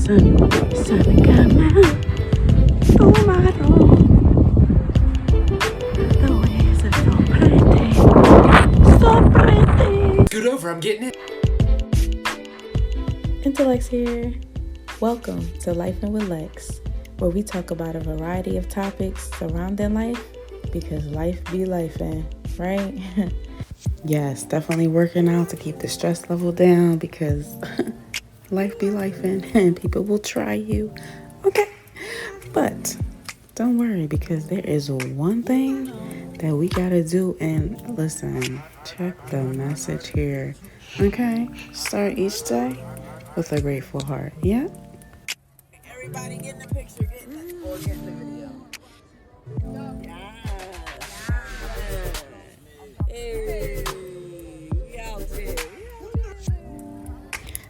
sun come out. Tomorrow, the waves are so pretty, so pretty. Scoot over, I'm getting it. Intelexx here. Welcome to Lifin with Lex, where we talk about a variety of topics surrounding life because life be lifin', right? Yes, definitely working out to keep the stress level down because life be lifin' and people will try you. Okay, but don't worry because there is one thing that we gotta do. And listen, check the message here. Okay, start each day with a grateful heart. Yeah. Everybody get in the picture, get in the, or get in the video. Hey, we out here.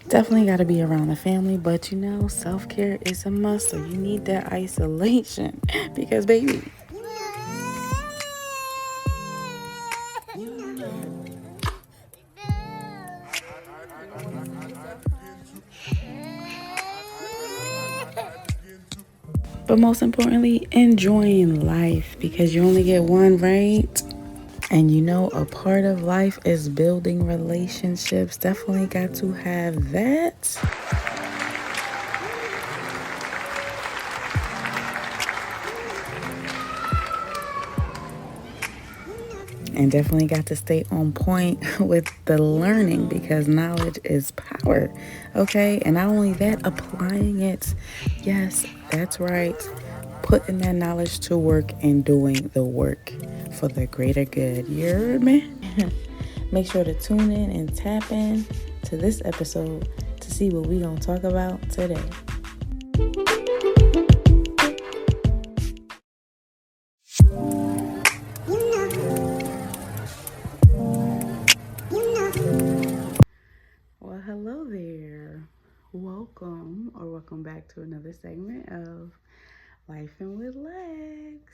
Definitely got to be around the family, but you know, self-care is a must. So you need that isolation because, baby, but most importantly, enjoying life because you only get one, right? And you know, a part of life is building relationships. Definitely got to have that. And definitely got to stay on point with the learning because knowledge is power. Okay. And not only that, applying it. Yes, that's right. Putting that knowledge to work and doing the work for the greater good. You heard me? Make sure to tune in and tap in to this episode to see what we're going to talk about today. Well, hello there. Welcome back to another segment of Lifin with Lex.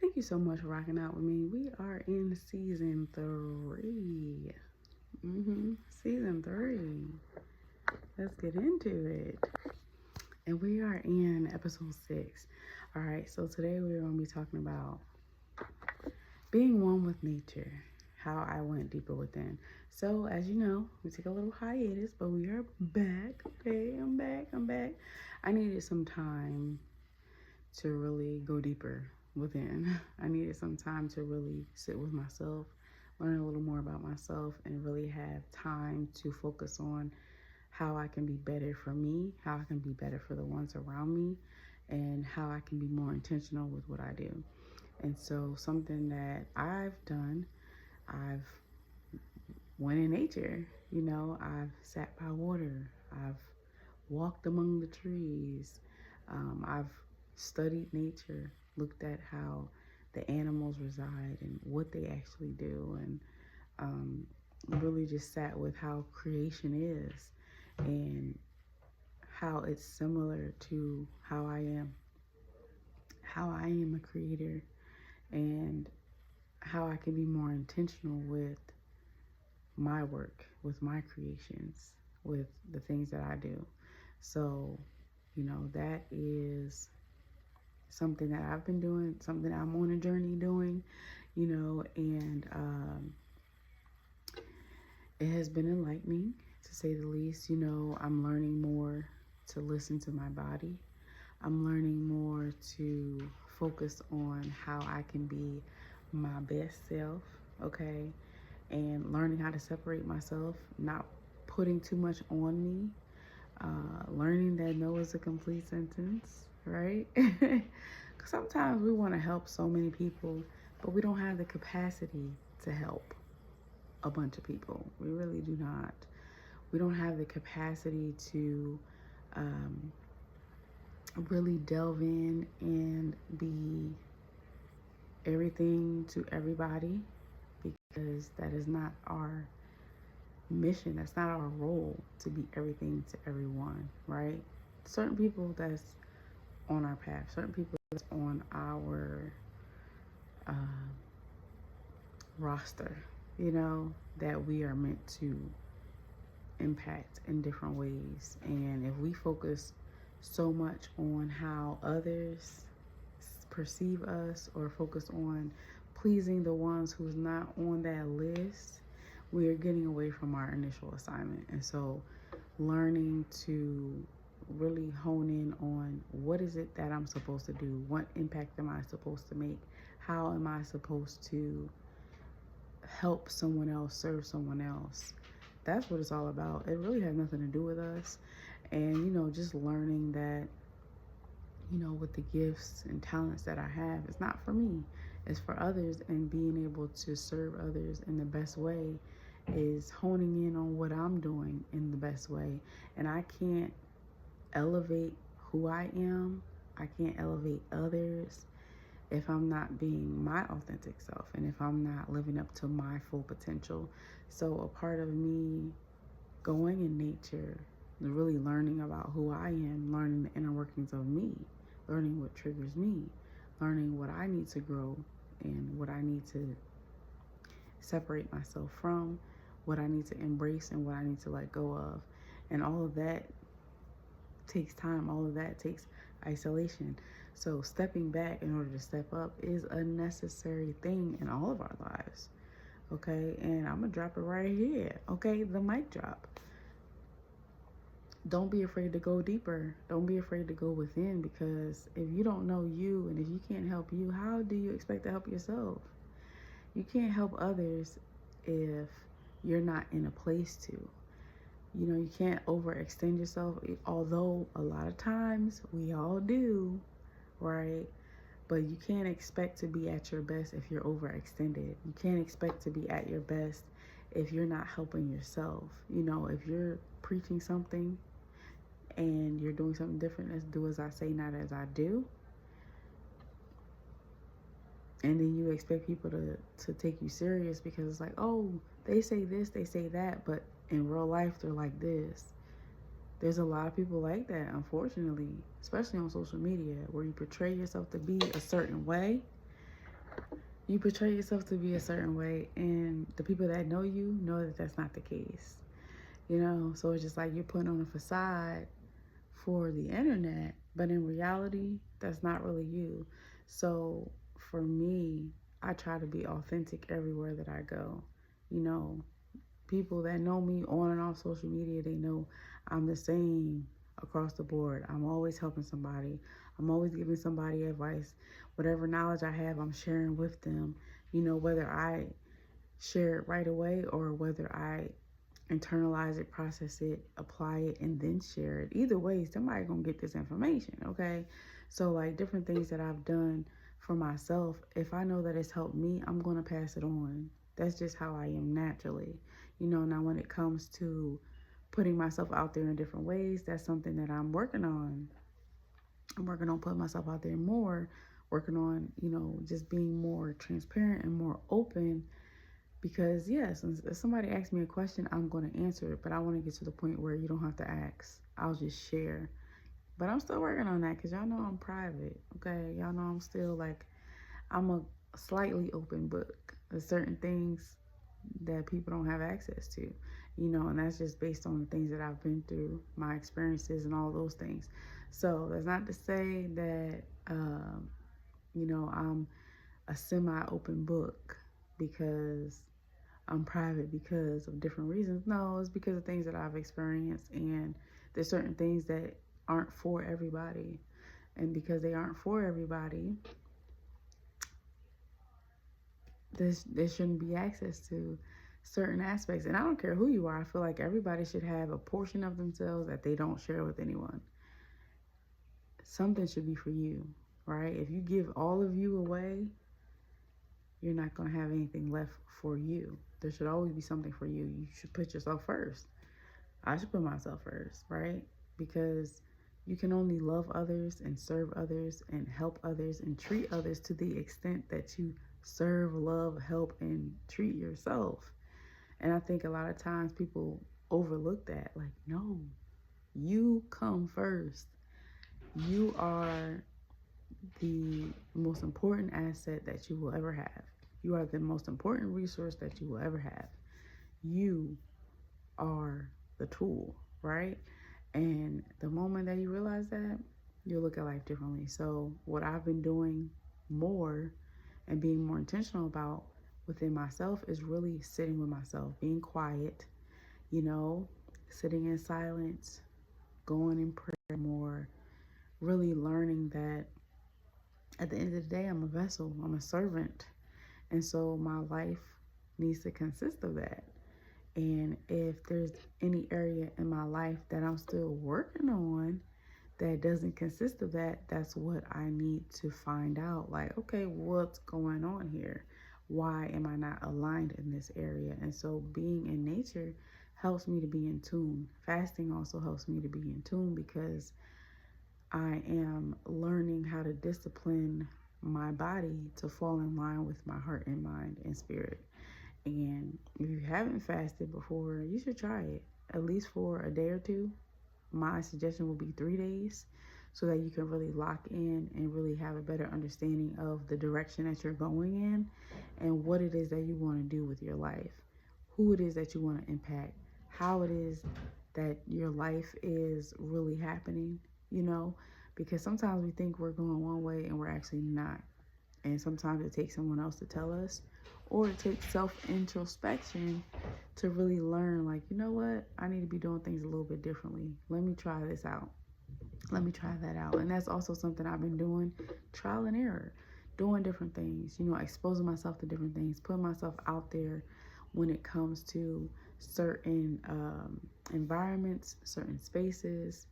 Thank you so much for rocking out with me. We are in season 3. Season 3. Let's get into it. And we are in episode 6. All right, so today we're going to be talking about being one with nature, how I went deeper within. So, as you know, we took a little hiatus, but we are back. Okay, I'm back. I needed some time to really go deeper within. I needed some time to really sit with myself, learn a little more about myself, and really have time to focus on how I can be better for me, how I can be better for the ones around me, and how I can be more intentional with what I do. And so something that I've done, I've went in nature, you know, I've sat by water, I've walked among the trees, I've studied nature, looked at how the animals reside and what they actually do, and really just sat with how creation is and how it's similar to how I am a creator, and how I can be more intentional with my work, with my creations, with the things that I do. So, you know, that is something that I've been doing, something I'm on a journey doing, you know, and it has been enlightening to say the least. You know, I'm learning more to listen to my body. I'm learning more to focus on how I can be my best self, okay? And learning how to separate myself, not putting too much on me, learning that no is a complete sentence, right? Because sometimes we want to help so many people, but we don't have the capacity to help a bunch of people. We really do not. We don't have the capacity to really delve in and be everything to everybody, because that is not our mission. That's not our role to be everything to everyone, right? Certain people that's on our path, certain people that's on our roster, you know, that we are meant to impact in different ways. And if we focus so much on how others perceive us or focus on pleasing the ones who's not on that list, we are getting away from our initial assignment. And so learning to really hone in on what is it that I'm supposed to do? What impact am I supposed to make? How am I supposed to help someone else, serve someone else? That's what it's all about. It really has nothing to do with us. And, just learning that, with the gifts and talents that I have, it's not for me, it's for others. And being able to serve others in the best way is honing in on what I'm doing in the best way. And I can't elevate who I am, I can't elevate others if I'm not being my authentic self and if I'm not living up to my full potential. So a part of me going in nature, really learning about who I am, learning the inner workings of me, learning what triggers me, learning what I need to grow and what I need to separate myself from, what I need to embrace and what I need to let go of. And all of that takes time. All of that takes isolation. So stepping back in order to step up is a necessary thing in all of our lives. Okay, and I'm gonna drop it right here. Okay, the mic drop. Don't be afraid to go deeper. Don't be afraid to go within, because if you don't know you and if you can't help you, how do you expect to help yourself? You can't help others if you're not in a place to. You can't overextend yourself, although a lot of times we all do, right? But you can't expect to be at your best if you're overextended. You can't expect to be at your best if you're not helping yourself. If you're preaching something and you're doing something different, let's do as I say, not as I do. And then you expect people to take you serious because it's like, oh, they say this, they say that, but in real life, they're like this. There's a lot of people like that, unfortunately, especially on social media, where you portray yourself to be a certain way. You portray yourself to be a certain way, and the people that know you know that that's not the case. So it's just like you're putting on a facade for the internet, but in reality, that's not really you. So for me, I try to be authentic everywhere that I go. People that know me on and off social media, they know I'm the same across the board. I'm always helping somebody. I'm always giving somebody advice. Whatever knowledge I have, I'm sharing with them. Whether I share it right away or whether I internalize it, process it, apply it, and then share it. Either way, somebody gonna get this information, okay? So like different things that I've done for myself, if I know that it's helped me, I'm gonna pass it on. That's just how I am naturally. Now when it comes to putting myself out there in different ways, that's something that I'm working on. I'm working on putting myself out there more, working on, just being more transparent and more open. Because yes, if somebody asks me a question, I'm going to answer it, but I want to get to the point where you don't have to ask. I'll just share. But I'm still working on that because y'all know I'm private, okay? Y'all know I'm still like, I'm a slightly open book. There's certain things that people don't have access to, and that's just based on the things that I've been through, my experiences and all those things. So that's not to say that, I'm a semi-open book because I'm private because of different reasons. No, it's because of things that I've experienced, and there's certain things that aren't for everybody. And because they aren't for everybody, there shouldn't be access to certain aspects. And I don't care who you are. I feel like everybody should have a portion of themselves that they don't share with anyone. Something should be for you, right? If you give all of you away, you're not going to have anything left for you. There should always be something for you. You should put yourself first. I should put myself first, right? Because you can only love others and serve others and help others and treat others to the extent that you serve, love, help, and treat yourself. And I think a lot of times people overlook that. Like, no, you come first. You are the most important asset that you will ever have. You are the most important resource that you will ever have. You are the tool, right? And the moment that you realize that, you'll look at life differently. So what I've been doing more and being more intentional about within myself is really sitting with myself, being quiet, you know, sitting in silence, going in prayer more, really learning that at the end of the day, I'm a vessel, I'm a servant. And so my life needs to consist of that. And if there's any area in my life that I'm still working on that doesn't consist of that, that's what I need to find out. Like, okay, what's going on here? Why am I not aligned in this area? And so being in nature helps me to be in tune. Fasting also helps me to be in tune because I am learning how to discipline my body to fall in line with my heart and mind and spirit. And if you haven't fasted before, you should try it at least for a day or two. My suggestion would be 3 days so that you can really lock in and really have a better understanding of the direction that you're going in and what it is that you want to do with your life, who it is that you want to impact, how it is that your life is really happening, you know, because sometimes we think we're going one way and we're actually not. And sometimes it takes someone else to tell us, or it takes self introspection to really learn, like, you know what, I need to be doing things a little bit differently. Let me try this out. Let me try that out. And that's also something I've been doing, trial and error, doing different things, you know, exposing myself to different things, putting myself out there when it comes to certain environments, certain spaces,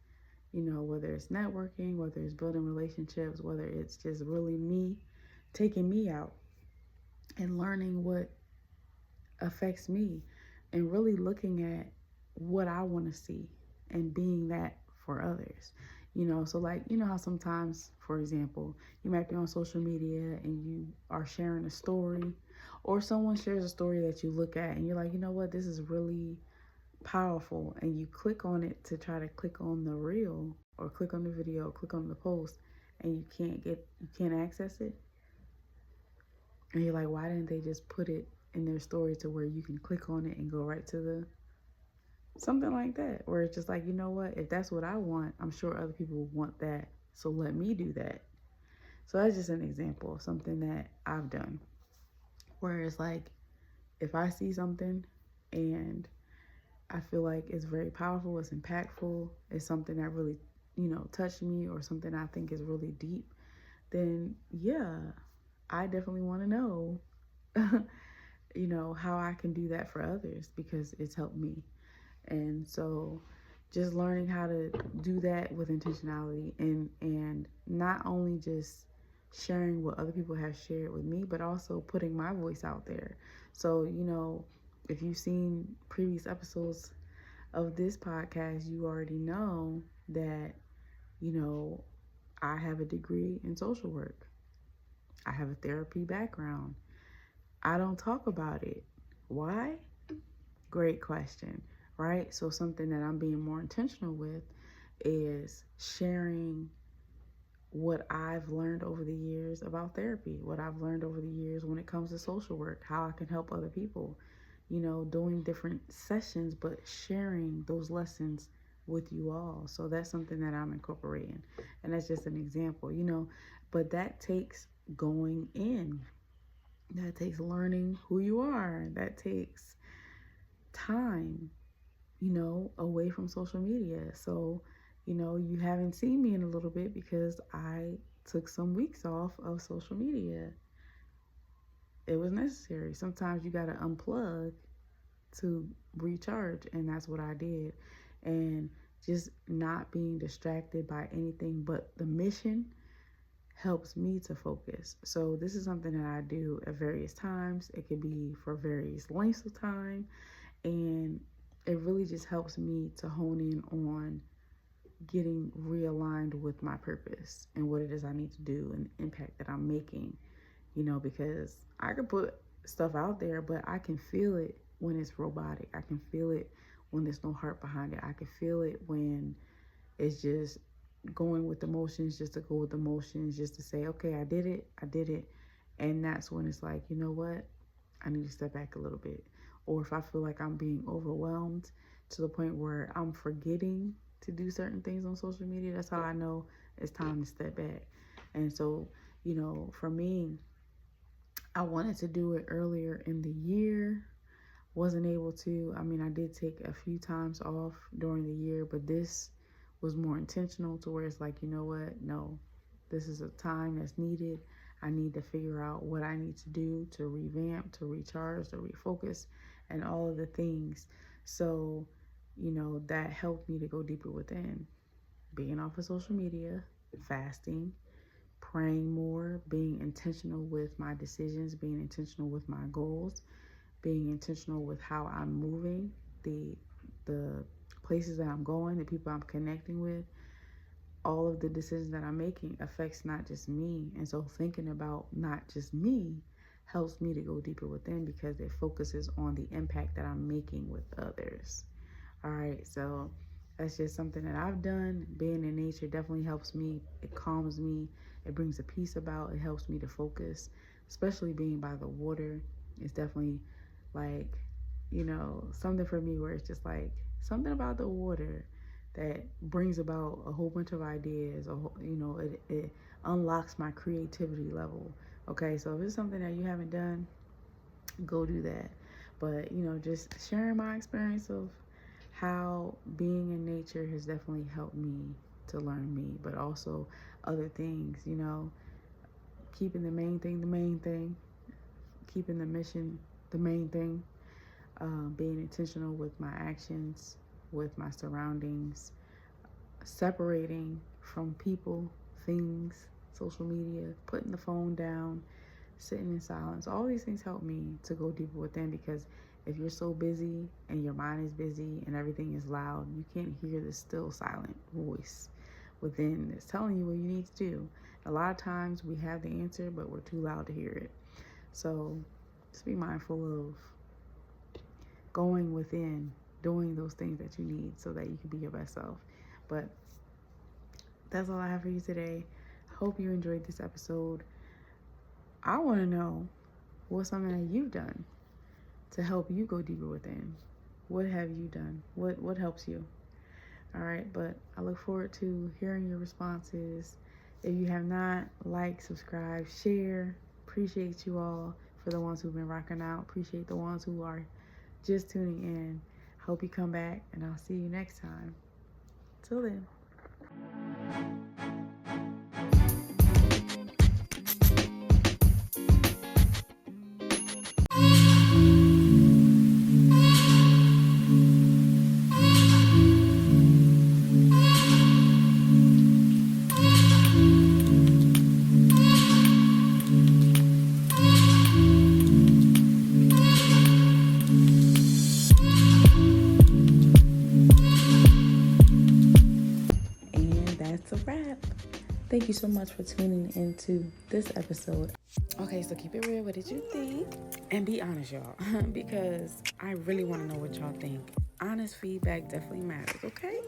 you know, whether it's networking, whether it's building relationships, whether it's just really me taking me out and learning what affects me and really looking at what I want to see and being that for others. You know, so like, you know how sometimes, for example, you might be on social media and you are sharing a story, or someone shares a story that you look at and you're like, you know what, this is really powerful, and you click on it to try to click on the reel or click on the video, click on the post, and you can't access it. And you're like, why didn't they just put it in their story to where you can click on it and go right to the something like that? Where it's just like, you know what? If that's what I want, I'm sure other people want that. So let me do that. So that's just an example of something that I've done. Where it's like, if I see something and I feel like it's very powerful, it's impactful, it's something that really, you know, touched me or something I think is really deep, then yeah, I definitely want to know you know, how I can do that for others because it's helped me. And so just learning how to do that with intentionality and not only just sharing what other people have shared with me, but also putting my voice out there. So, you know, if you've seen previous episodes of this podcast, you already know that, you know, I have a degree in social work. I have a therapy background. I don't talk about it. Why? Great question, right? So something that I'm being more intentional with is sharing what I've learned over the years about therapy, what I've learned over the years when it comes to social work, how I can help other people, you know, doing different sessions, but sharing those lessons with you all. So that's something that I'm incorporating. And that's just an example, you know, but that takes going in. That takes learning who you are. That takes time, you know, away from social media. So, you know, you haven't seen me in a little bit because I took some weeks off of social media. It was necessary. Sometimes you got to unplug to recharge, and that's what I did. And just not being distracted by anything but the mission helps me to focus. So this is something that I do at various times. It could be for various lengths of time, and it really just helps me to hone in on getting realigned with my purpose and what it is I need to do and the impact that I'm making, you know, because I could put stuff out there, but I can feel it when it's robotic. I can feel it when there's no heart behind it. I can feel it when it's just going with the motions just to go with the motions, just to say, okay, I did it. And that's when it's like, you know what? I need to step back a little bit. Or if I feel like I'm being overwhelmed to the point where I'm forgetting to do certain things on social media, that's how I know it's time to step back. And so, for me, I wanted to do it earlier in the year, wasn't able to. I mean, I did take a few times off during the year, but this was more intentional to where it's like, you know what? No, this is a time that's needed. I need to figure out what I need to do to revamp, to recharge, to refocus, and all of the things. So, that helped me to go deeper within. Being off of social media, fasting, praying more, being intentional with my decisions, being intentional with my goals, being intentional with how I'm moving, the places that I'm going, the people I'm connecting with. All of the decisions that I'm making affects not just me. And so thinking about not just me helps me to go deeper within, because it focuses on the impact that I'm making with others. All right, so that's just something that I've done. Being in nature definitely helps me. It calms me. It brings a peace about. It helps me to focus, especially being by the water. It's definitely like, something for me where it's just like something about the water that brings about a whole bunch of ideas. Or, it unlocks my creativity level. Okay, so if it's something that you haven't done, go do that. But, just sharing my experience of how being in nature has definitely helped me to learn me, but also other things, keeping the main thing, keeping the mission the main thing, being intentional with my actions, with my surroundings, separating from people, things, social media, putting the phone down, sitting in silence. All these things help me to go deeper within, because if you're so busy and your mind is busy and everything is loud, you can't hear the still silent voice within that's telling you what you need to do. A lot of times we have the answer, but we're too loud to hear it. So just be mindful of going within, doing those things that you need so that you can be your best self. But that's all I have for you today. Hope you enjoyed this episode. I want to know what's something that you've done to help you go deeper within. What have you done? What helps you? All right, but I look forward to hearing your responses. If you have not, like, subscribe, share. Appreciate you all for the ones who've been rocking out. Appreciate the ones who are just tuning in. Hope you come back, and I'll see you next time. Till then. That's a wrap. Thank you so much for tuning into this episode. Okay, so keep it real. What did you think? And be honest, y'all, because I really want to know what y'all think. Honest feedback definitely matters, okay?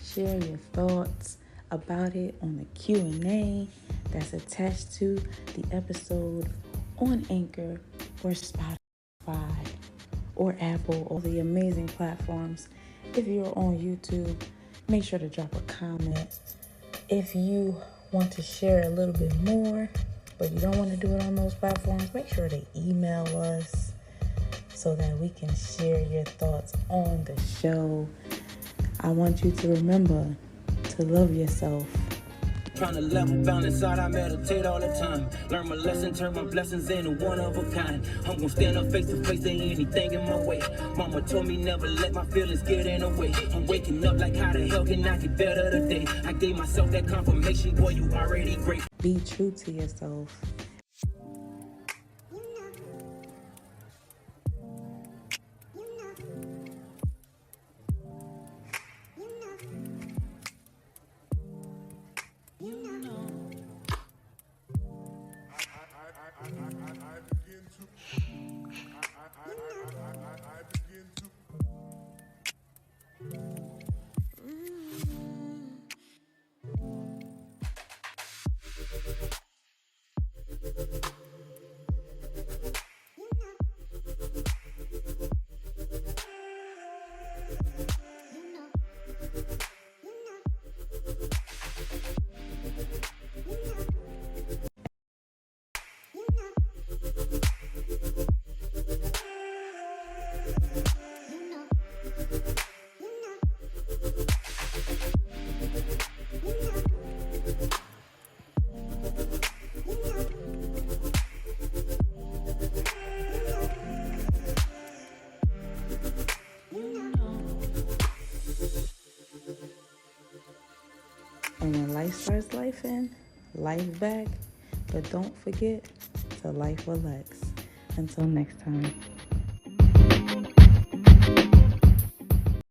Share your thoughts about it on the Q&A that's attached to the episode on Anchor or Spotify or Apple, or the amazing platforms. If you're on YouTube, make sure to drop a comment. If you want to share a little bit more, but you don't want to do it on those platforms, make sure to email us so that we can share your thoughts on the show. I want you to remember to love yourself. Trying to level balance out, I meditate all the time. Learn my lesson, turn my blessings into one of a kind. I'm gonna stand up face to face to anything in my way. Mama told me never let my feelings get in the way. I'm waking up like, how the hell can I get better today? I gave myself that confirmation, boy, you already great. Be true to yourself. And when life starts lifing, life back. But don't forget to life with Lex. Until next time.